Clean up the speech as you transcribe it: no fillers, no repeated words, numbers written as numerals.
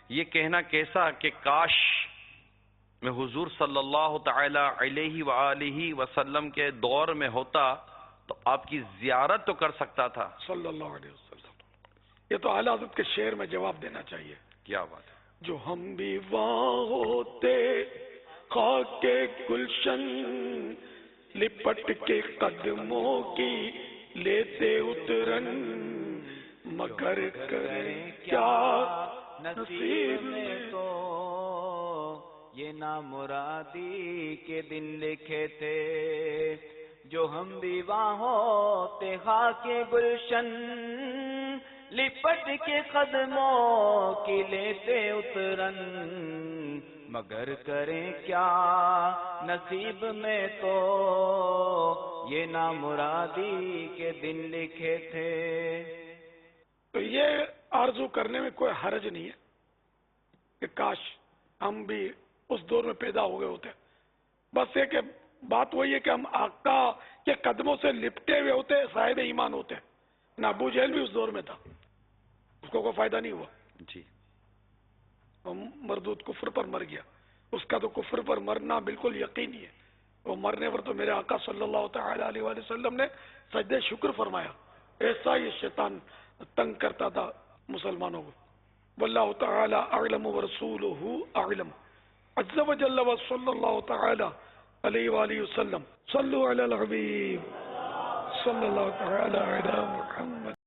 یہ کہنا کیسا کہ کاش میں حضور صلی اللہ تعالی علیہ وآلہ وسلم کے دور میں ہوتا تو آپ کی زیارت تو کر سکتا تھا. صلی اللہ علیہ وسلم. یہ تو اعلیٰ حضرت کے شعر میں جواب دینا چاہیے. کیا بات ہے. جو ہم بھی وہاں ہوتے خاک کے گلشن لپٹ کے قدموں کی لیتے اترن مگر کریں کیا نصیب میں تو یہ نامرادی کے دن لکھے تھے. جو ہم بھی وہاں ہوتے خاک کے گلشن لپٹ کے قدموں کی لیتے اترن مگر کریں کیا نصیب میں تو یہ نامرادی کے دن لکھے تھے. تو یہ آرزو کرنے میں کوئی حرج نہیں ہے کہ کاش ہم بھی اس دور میں پیدا ہو گئے ہوتے. بس یہ کہ بات وہی ہے کہ ہم آقا کے قدموں سے لپٹے ہوئے ہوتے، صاحب ایمان ہوتے. نہ ابو جہل بھی اس دور میں تھا، اس کو کوئی فائدہ نہیں ہوا. جی. وہ مردود کفر پر مر گیا. اس کا تو کفر پر مرنا بالکل یقینی ہے. وہ مرنے پر تو میرے آقا صلی اللہ تعالی علیہ وآلہ وسلم نے سجدہ شکر فرمایا. ایسا یہ شیطان تنگ کرتا تھا مسلمانوں کو. واللہ تعالی اعلم ورسولہ اعلم عز وجل وصلی اللہ تعالی علیہ وآلہ وسلم. صلو علی الحبیب صلی اللہ تعالی علی محمد.